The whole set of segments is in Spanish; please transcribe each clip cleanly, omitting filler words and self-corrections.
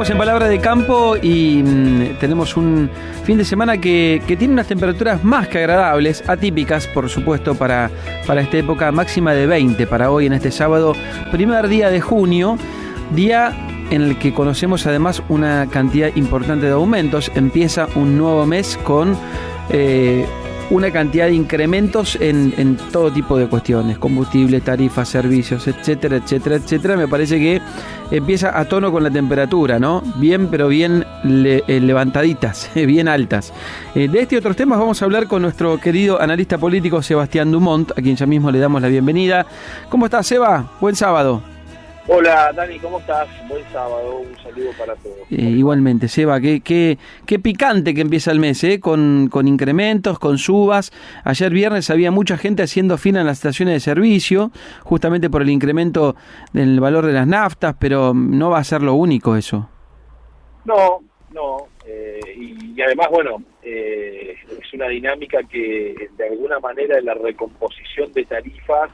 Estamos en Palabra de Campo y tenemos un fin de semana que tiene unas temperaturas más que agradables, atípicas, por supuesto, para esta época, máxima de 20 para hoy, en este sábado, primer día de junio, día en el que conocemos además una cantidad importante de aumentos. Empieza un nuevo mes con una cantidad de incrementos en todo tipo de cuestiones, combustible, tarifas, servicios, etcétera, etcétera, etcétera. Me parece que empieza a tono con la temperatura, ¿no? Bien, pero bien levantaditas, bien altas. De este y otros temas vamos a hablar con nuestro querido analista político Sebastián Dumont, a quien ya mismo le damos la bienvenida. ¿Cómo estás, Seba? Buen sábado. Hola, Dani, ¿cómo estás? Buen sábado, un saludo para todos. Igualmente, Seba, qué picante que empieza el mes, con incrementos, con subas. Ayer viernes había mucha gente haciendo fila en las estaciones de servicio, justamente por el incremento del valor de las naftas, pero no va a ser lo único eso. No, y además, bueno, es una dinámica que de alguna manera en la recomposición de tarifas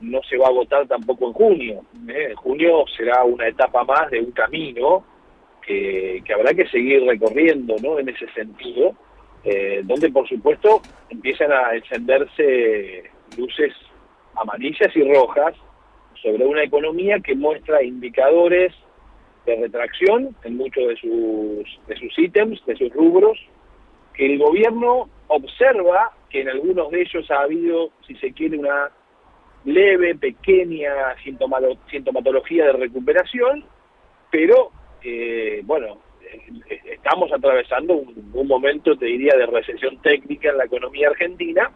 no se va a agotar tampoco en junio. En junio será una etapa más de un camino que habrá que seguir recorriendo, ¿no? En ese sentido, donde por supuesto empiezan a encenderse luces amarillas y rojas sobre una economía que muestra indicadores de retracción en muchos de sus ítems, de sus rubros, que el gobierno observa que en algunos de ellos ha habido, si se quiere, una leve, pequeña sintomatología de recuperación, pero estamos atravesando un momento, te diría, de recesión técnica en la economía argentina,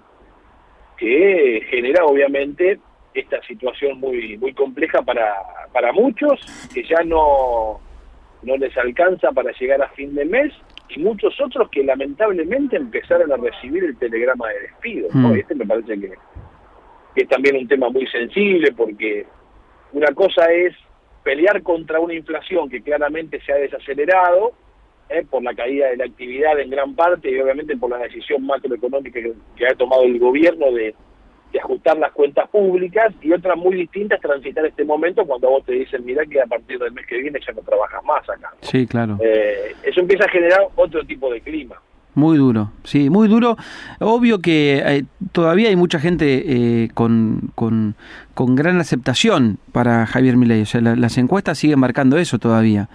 que genera obviamente esta situación muy muy compleja para muchos, que ya no les alcanza para llegar a fin de mes, y muchos otros que lamentablemente empezaron a recibir el telegrama de despido, ¿no? Este me parece que es también un tema muy sensible, porque una cosa es pelear contra una inflación que claramente se ha desacelerado por la caída de la actividad en gran parte y obviamente por la decisión macroeconómica que ha tomado el gobierno de ajustar las cuentas públicas, y otra muy distinta es transitar este momento cuando a vos te dicen, mirá que a partir del mes que viene ya no trabajas más acá, ¿no? Sí, claro. Eso empieza a generar otro tipo de clima. Muy duro, sí, muy duro. Obvio que todavía hay mucha gente con gran aceptación para Javier Milei. O sea, las encuestas siguen marcando eso todavía.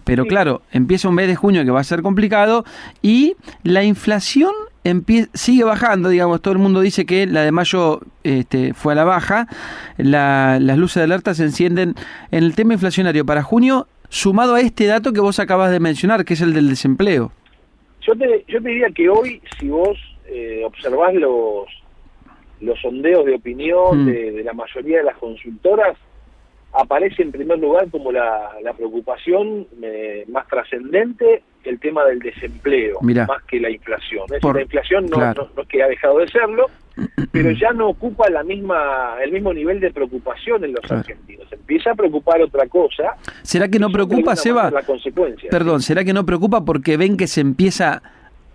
Pero sí, claro, empieza un mes de junio que va a ser complicado y la inflación sigue bajando. Digamos, todo el mundo dice que la de mayo fue a la baja. Las luces de alerta se encienden en el tema inflacionario para junio, sumado a este dato que vos acabas de mencionar, que es el del desempleo. Yo te diría que hoy, si vos observás los sondeos de opinión de la mayoría de las consultoras, aparece en primer lugar como la preocupación más trascendente el tema del desempleo, más que la inflación. Es decir, la inflación no es que ha dejado de serlo, pero ya no ocupa el mismo nivel de preocupación en los argentinos. Empieza a preocupar otra cosa. ¿Será que no preocupa, Seba? La consecuencia. Perdón, ¿será que no preocupa porque ven que se empieza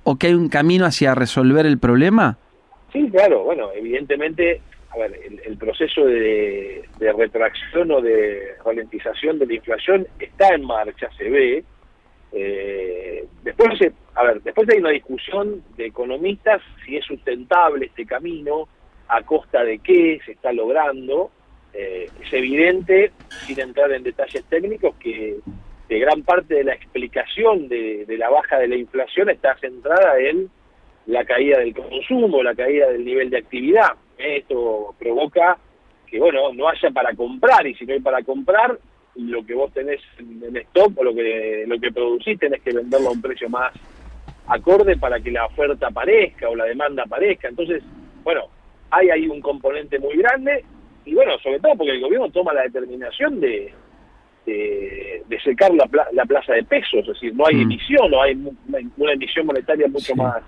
o que hay un camino hacia resolver el problema? Sí, claro. Bueno, evidentemente, a ver, el proceso de retracción o de ralentización de la inflación está en marcha, se ve. Después hay una discusión de economistas si es sustentable este camino, a costa de qué se está logrando. Es evidente, sin entrar en detalles técnicos, que gran parte de la explicación de la baja de la inflación está centrada en la caída del consumo, la caída del nivel de actividad. Esto provoca que no haya para comprar, y si no hay para comprar, lo que vos tenés en stock o lo que producís tenés que venderlo a un precio más acorde para que la oferta aparezca o la demanda aparezca. Entonces, hay ahí un componente muy grande, y sobre todo porque el gobierno toma la determinación de secar la plaza de pesos, es decir, no hay emisión, no hay una emisión monetaria mucho más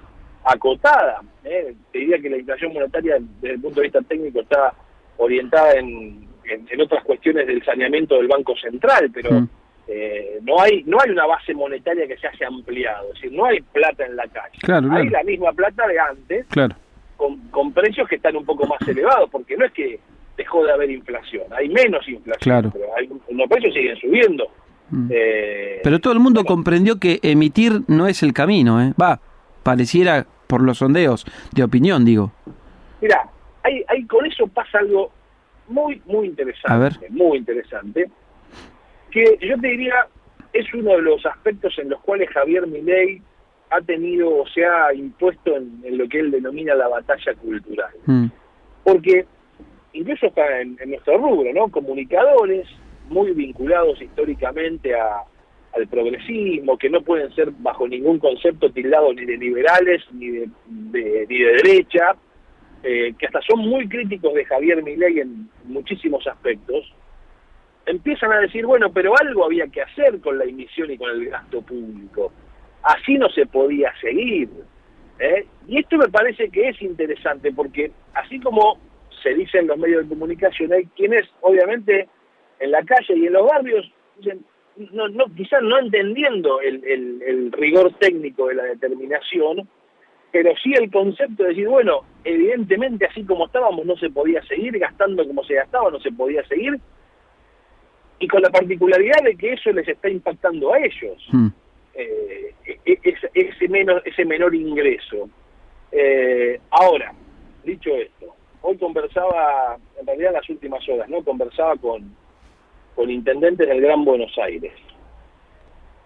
acotada. Te diría que la inflación monetaria desde el punto de vista técnico está orientada en otras cuestiones del saneamiento del Banco Central, pero no hay una base monetaria que se haya ampliado, es decir, no hay plata en la calle. Hay la misma plata de antes, con precios que están un poco más elevados, porque no es que dejó de haber inflación, hay menos inflación, pero los precios siguen subiendo. Pero todo el mundo comprendió que emitir no es el camino, ¿eh? Pareciera por los sondeos de opinión, digo. Mira, con eso pasa algo muy interesante, muy interesante, que yo te diría es uno de los aspectos en los cuales Javier Milei ha tenido o se ha impuesto en lo que él denomina la batalla cultural. Porque incluso está en nuestro rubro, ¿no? Comunicadores muy vinculados históricamente al progresismo, que no pueden ser bajo ningún concepto tildados ni de liberales ni de derecha, que hasta son muy críticos de Javier Milei en muchísimos aspectos, empiezan a decir, bueno, pero algo había que hacer con la emisión y con el gasto público. Así no se podía seguir. Y esto me parece que es interesante, porque así como se dice en los medios de comunicación, hay quienes, obviamente, en la calle y en los barrios, dicen, quizás no entendiendo el rigor técnico de la determinación, pero sí el concepto de decir, bueno, evidentemente así como estábamos no se podía seguir, gastando como se gastaba no se podía seguir, y con la particularidad de que eso les está impactando a ellos, ese menor ingreso. Ahora, dicho esto, hoy conversaba, en realidad en las últimas horas, ¿no? Conversaba con intendentes del Gran Buenos Aires,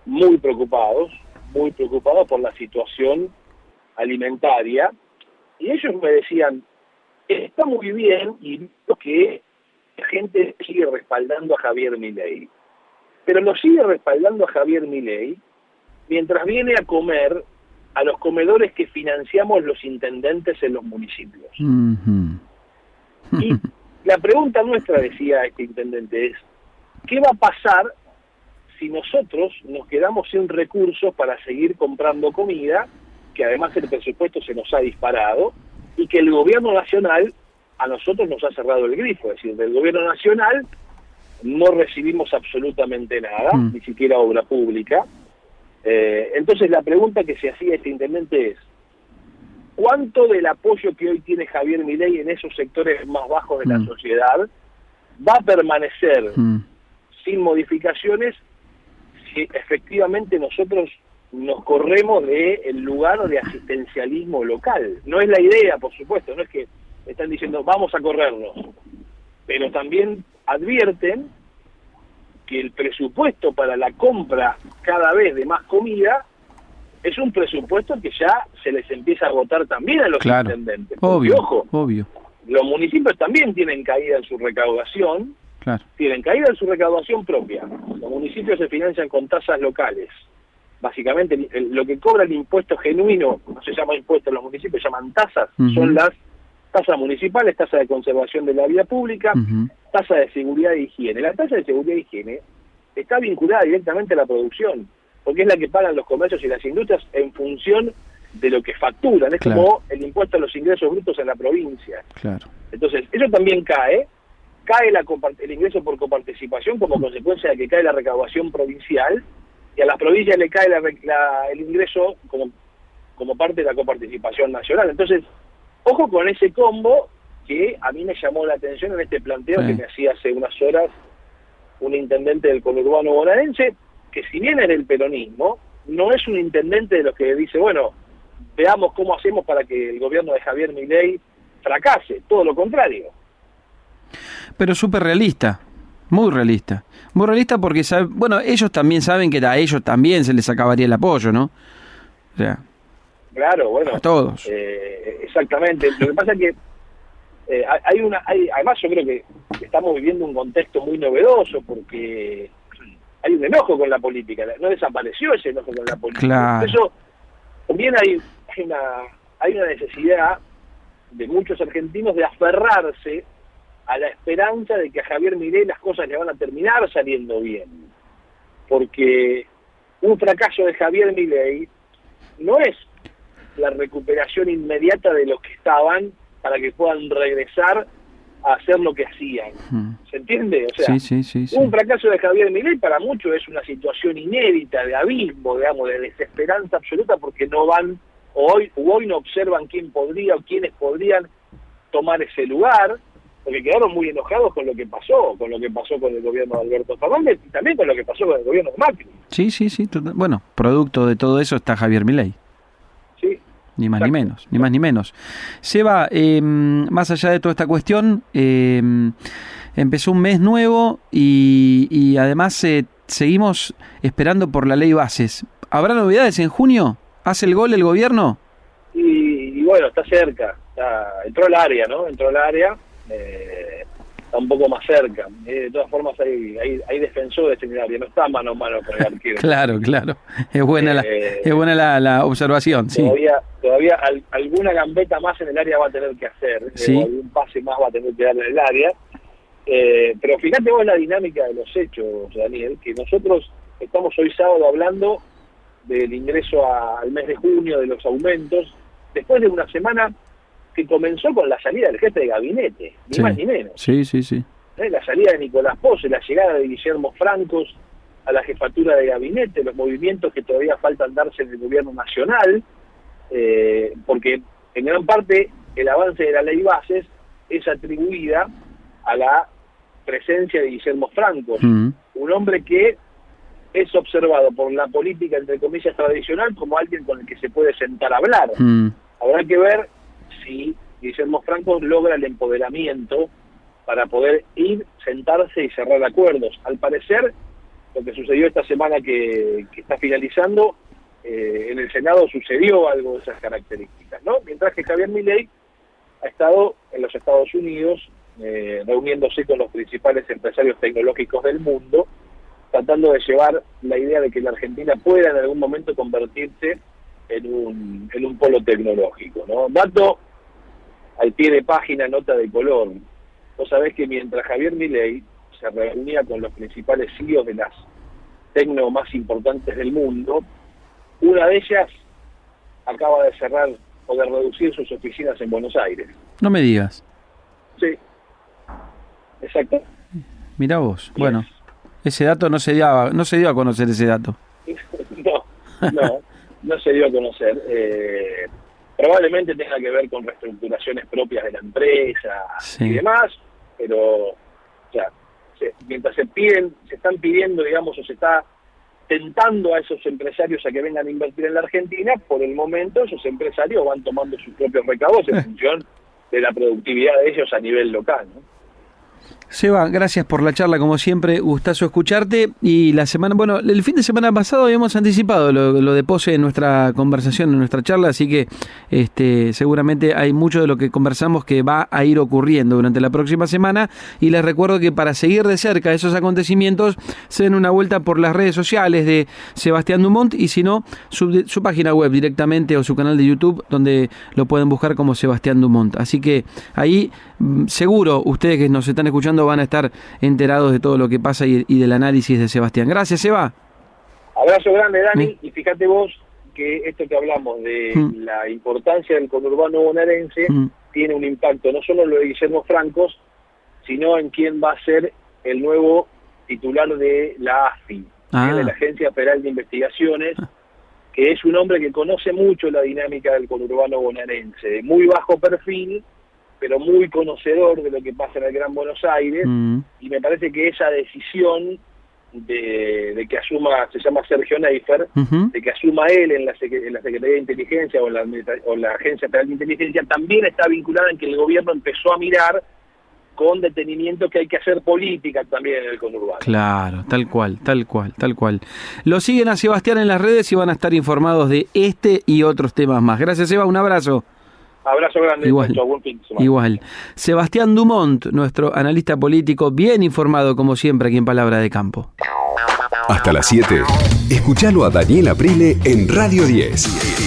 muy preocupados por la situación alimentaria, y ellos me decían, está muy bien y visto que la gente sigue respaldando a Javier Milei, pero lo sigue respaldando a Javier Milei mientras viene a comer a los comedores que financiamos los intendentes en los municipios. Y la pregunta nuestra, decía este intendente, es ¿qué va a pasar si nosotros nos quedamos sin recursos para seguir comprando comida, que además el presupuesto se nos ha disparado, y que el gobierno nacional a nosotros nos ha cerrado el grifo? Es decir, del gobierno nacional no recibimos absolutamente nada, ni siquiera obra pública. Entonces la pregunta que se hacía este intendente es, ¿cuánto del apoyo que hoy tiene Javier Milei en esos sectores más bajos de la sociedad va a permanecer sin modificaciones si efectivamente nosotros nos corremos del lugar de asistencialismo local? No es la idea, por supuesto, no es que están diciendo vamos a corrernos, pero también advierten que el presupuesto para la compra cada vez de más comida es un presupuesto que ya se les empieza a agotar también a los intendentes. Porque, obvio. Los municipios también tienen caída en su recaudación, tienen caída en su recaudación propia. Los municipios se financian con tasas locales. Básicamente, lo que cobra el impuesto genuino, no se llama impuesto, los municipios llaman tasas, son las tasas municipales, tasa de conservación de la vida pública, tasa de seguridad e higiene. La tasa de seguridad e higiene está vinculada directamente a la producción, porque es la que pagan los comercios y las industrias en función de lo que facturan. Es como el impuesto a los ingresos brutos en la provincia. Entonces, eso también cae el ingreso por coparticipación como consecuencia de que cae la recaudación provincial, y a las provincias le cae el ingreso como parte de la coparticipación nacional. Entonces, ojo con ese combo que a mí me llamó la atención en este planteo que me hacía hace unas horas un intendente del conurbano bonaerense, que si bien es del peronismo, no es un intendente de los que dice, bueno, veamos cómo hacemos para que el gobierno de Javier Milei fracase, todo lo contrario. Pero súper realista, muy realista porque ellos también saben que a ellos también se les acabaría el apoyo, ¿no? O sea, claro, bueno, a todos. Exactamente. Lo que pasa es que además yo creo que estamos viviendo un contexto muy novedoso, porque hay un enojo con la política, no desapareció ese enojo con la política. Por eso también hay una necesidad de muchos argentinos de aferrarse a la esperanza de que a Javier Milei las cosas le van a terminar saliendo bien, porque un fracaso de Javier Milei no es la recuperación inmediata de los que estaban para que puedan regresar a hacer lo que hacían. ¿Se entiende? O sea, sí. Un fracaso de Javier Milei para muchos es una situación inédita, de abismo, digamos, de desesperanza absoluta, porque no van, hoy no observan quién podría o quiénes podrían tomar ese lugar, porque quedaron muy enojados con lo que pasó con el gobierno de Alberto Fernández y también con lo que pasó con el gobierno de Macri. Sí, bueno, producto de todo eso está Javier Milei. Sí. Ni más ni menos, ni más ni menos. Seba, más allá de toda esta cuestión, empezó un mes nuevo y además seguimos esperando por la ley bases. ¿Habrá novedades en junio? ¿Hace el gol el gobierno? Y bueno, está cerca. Entró al área, ¿no? Está un poco más cerca. De todas formas hay defensores en el área, no está mano a mano con el arquero. Claro. Es buena la observación, sí. Todavía alguna gambeta más en el área va a tener que hacer, sí. O algún pase más va a tener que dar en el área. Pero fíjate vos la dinámica de los hechos, Daniel, que nosotros estamos hoy sábado hablando del ingreso al mes de junio, de los aumentos, después de una semana que comenzó con la salida del jefe de gabinete, ni más ni menos. Sí. La salida de Nicolás Pose, la llegada de Guillermo Francos a la jefatura de gabinete, los movimientos que todavía faltan darse en el gobierno nacional, porque en gran parte el avance de la ley bases es atribuida a la presencia de Guillermo Francos, un hombre que es observado por la política, entre comillas, tradicional como alguien con el que se puede sentar a hablar. Habrá que ver si Guillermo Francos logra el empoderamiento para poder ir, sentarse y cerrar acuerdos. Al parecer, lo que sucedió esta semana que está finalizando, en el Senado sucedió algo de esas características, ¿no? Mientras que Javier Milei ha estado en los Estados Unidos reuniéndose con los principales empresarios tecnológicos del mundo, tratando de llevar la idea de que la Argentina pueda en algún momento convertirse en un polo tecnológico, ¿no? Dato al pie de página, nota de color. Vos sabés que mientras Javier Milei se reunía con los principales CEOs de las tecno más importantes del mundo, una de ellas acaba de cerrar o de reducir sus oficinas en Buenos Aires. No me digas. Sí, exacto. Mirá vos, bueno, ese dato no se dio a conocer ese dato. No se dio a conocer. Probablemente tenga que ver con reestructuraciones propias de la empresa y demás, pero mientras se están pidiendo, digamos, o se está tentando a esos empresarios a que vengan a invertir en la Argentina, por el momento esos empresarios van tomando sus propios recaudos en función de la productividad de ellos a nivel local, ¿no? Seba, gracias por la charla, como siempre, gustazo escucharte. Y el fin de semana pasado habíamos anticipado lo de Pose en nuestra conversación, en nuestra charla, así que seguramente hay mucho de lo que conversamos que va a ir ocurriendo durante la próxima semana. Y les recuerdo que para seguir de cerca esos acontecimientos, se den una vuelta por las redes sociales de Sebastián Dumont y si no, su página web directamente o su canal de YouTube, donde lo pueden buscar como Sebastián Dumont. Así que ahí seguro ustedes que nos están escuchando van a estar enterados de todo lo que pasa y del análisis de Sebastián. Gracias, Seba. Abrazo grande, Dani, y fíjate vos que esto que hablamos de la importancia del conurbano bonaerense tiene un impacto no solo en lo de Guillermo Francos, sino en quién va a ser el nuevo titular de la AFI, de la Agencia Federal de Investigaciones, que es un hombre que conoce mucho la dinámica del conurbano bonaerense, de muy bajo perfil, pero muy conocedor de lo que pasa en el Gran Buenos Aires, y me parece que esa decisión de que asuma, se llama Sergio Neifer, de que asuma él en la Secretaría de Inteligencia o en la Agencia Federal de Inteligencia, también está vinculada en que el gobierno empezó a mirar con detenimiento que hay que hacer política también en el conurbano. Claro, tal cual. Lo siguen a Sebastián en las redes y van a estar informados de este y otros temas más. Gracias, Eva, un abrazo. Abrazo grande. Igual. Buen fin de semana. Igual. Sebastián Dumont, nuestro analista político, bien informado como siempre aquí en Palabra de Campo. Hasta las 7. Escuchalo a Daniel Aprile en Radio 10.